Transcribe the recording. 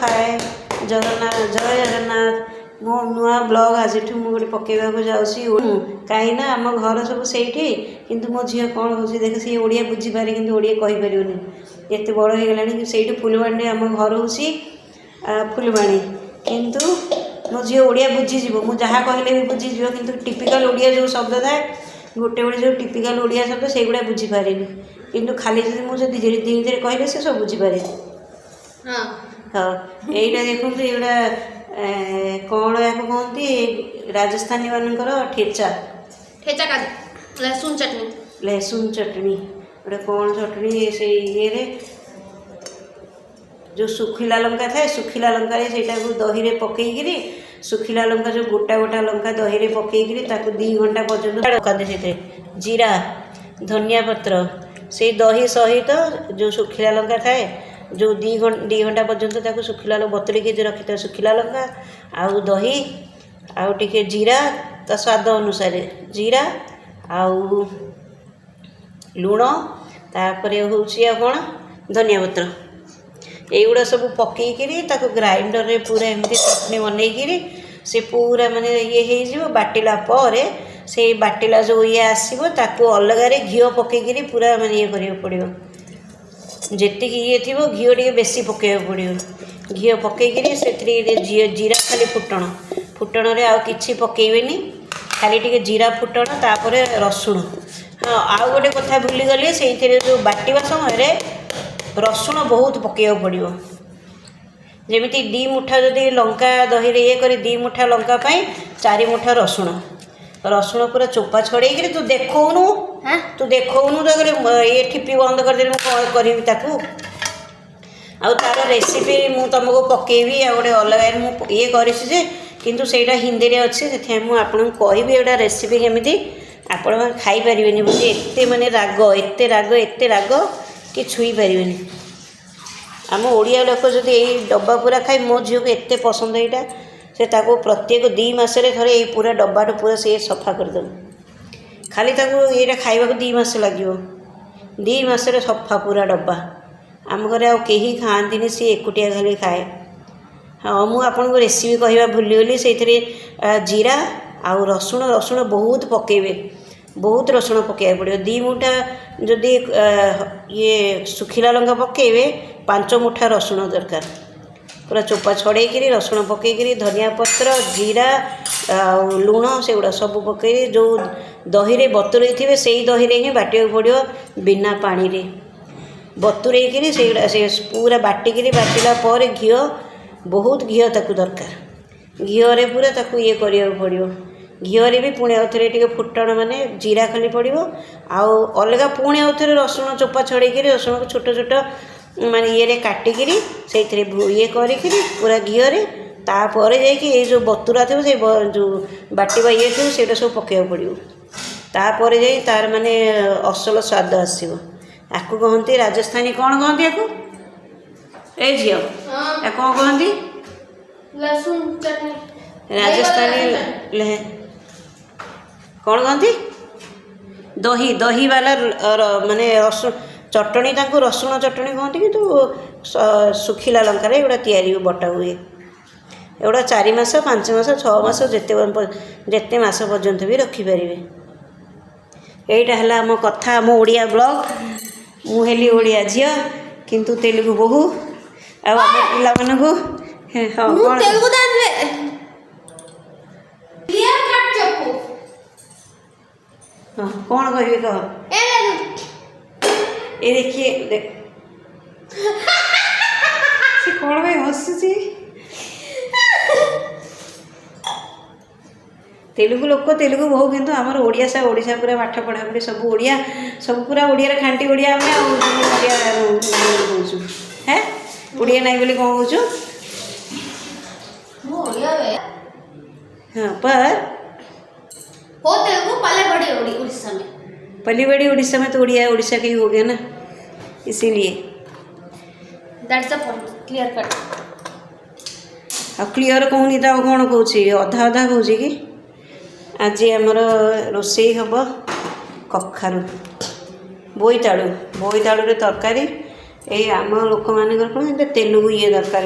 हाय जगन्नाथ जय जगन्नाथ मो नुआ ब्लॉग आज गोटे पकेवाक जाऊँ कहीं आम घर सब से मो झी कौन हो देख सी ओडिया बुझीपारे कि ओडिया कहीपर एत बड़ हो गला से फुलवाणी आम घर हूँ फुलवाणी किंतु मो झी ओडिया बुझीज मुझे जहाँ कहले भी बुझीज कि टिपिकल ओडिया जो शब्द थाए गोटे गोटे जो टिपिकल ओडिया शब्द से गुड़ा बुझीपारे किंतु खाली मुझे धीरे धीरे कहले से सब बुझीपारे। हाँ हाँ यहीटा देखो एगुड़ा कौन या कहती राजस्थानी मानकर ठेचा ठेचा का लहसुन चटनी गोटे कौन चटनी से ये जो सुखिला लंका थाए सुखिला लंका से दही रे पकईकि सुखिला लंका जो गोटा गोटा लंका दही रे पकईकि 2 घंटा पर्यटन पकाते से जीरा धनिया पत्र से दही सहित जो सुखिला लंका थाए जो 2 घंटा पर्यटन सुखिला बतुरी के रखी था सुखिला लंका आउ दही आउ टिके जीरा तो स्वाद अनुसार जीरा आउ लुण तापर हूँ कौन धनिया पत्र यहीगुड़ा सब पकईकि ग्राइंडर रे पूरा एमती चटनी बनईकि से पूरा माने ये हो बाटिला पर से बाटिला जो ये आसो ताको अलगारे घी पकईकि पूरा माने ये करियो पड़ियो जेति ये थी घी टे बेसी पकड़ पड़ो घी पकईकि से जीरा खाली फुटण रे आउ किछि पकईबेनी खाली टे जीरा फुटण तापर रसुण। हाँ आउ गोटे कथा भूली गली से जो बाटिबा समय रसुण बहुत पकड़ पड़ो जमीती 2 मुठा जदि लंका दही रे ये करी 2 मुठा लंका 4 मुठा रसुण रसुण पूरा चोपा छड़े तू देखौनु तो ये ठिपी बंद करदे कौन करी आउ तार रेसिपी मु तुमको पकेबी आ गोटे अलग मुझे ये करे किंतु सेटा हिंदी रे अच्छे से मुझे कहबी एटा रेसिपी केमिति आपण खाईपारे बोली एते माने एते राग कि छुई पारे आम ओडिया लोक जब यही डब्बा पूरा खाई मो झील को एत पसंद यहाँ से प्रत्येक 2 मासरे थे ये पूरा डब्बा पूरा से सफा करदेव खाली ये खावा 2 मास लगे 2 मासरे सफा पूरा डब्बा आम घर आई खाती सी एकुटिया खाली खाए। हाँ मुझे आपको रेसिपी कहवा भूलीगली से जीरा आउ रसुण बहुत पकेबे बहुत रसुण पकड़ पड़ो 2 मुठा जदि ये सुखिला लंका पकेबे 5 मुठा रसुण दरकार पूरा चोपा छड़ेकि रसुण पकईकि धनिया पत्र जीरा लुण से गुड़ा सब पकई जो दही रे बतुरई थे से दही रे ही बाटिया पड़ो बिना पानी रे बतुरईकि से पूरा बाटिकी बाटिला पर घी बहुत घी ताकू दरकार घी रे पूरा ताकू ये करिया पड़ो घीरे भी पुणी आउ थे फुटण माने जीरा खाली पड़ो आउ अलग पुणी आउ थे रसुण चोपा छड़ेकि रसुण को छोट छोट माने ये काटिकी से ये करी पूरा घीरे तापर जाइए जो बतुरा थी से जो बाटिबा ये थी से सब पकड़ पड़ो तापर जा तार माने असल स्वाद आसो आपको कहती राजस्थानी कौन कहती आपको ए झील या कौन कहती लहसुन चटनी राजस्थानी कौन कहती दही दही वाला माने रसुण चटणी रसुण चटणी कहती कि सुखिला लंका एगुड़ा तैयारी बटा हुए एगुड़ा 4 मास 5 मास 6 मास जिते मास पर्यंत भी रखिपारे यहीटा है आम कथा आम ओडिया ब्लॉग मुझे ओडिया झी किंतु तेलुगु बहु आम पिला मानू हाँ कौन कह कह ये देखिए देख से कौन भाई हसुची तेलुगु लोक तेलुगु बहु किंतु आमर ओडिया सा ओडिशा पूरा पाठ पढ़ा पढ़ी सब ओडिया सब पूरा ओडिया खांटी ओडिया आम ओडिया कहूँ है ओडिया नहीं बोली कौन कहूँ हाँ पर हो तेलुगु पले बड़ी उड़ीसा में पली बड़ी उड़ीसा में तो उड़ीसा का ही हो गया ना इसीलिए that's the point clear cut आ क्लियर कहूनी तो कौन कौच अधा अधा कौच कि आज आमर रोसे हम कखारू बोईताड़ू बोईताड़ू तरकारी ये आम लोक मान कौन तेलुगु ये दरकार।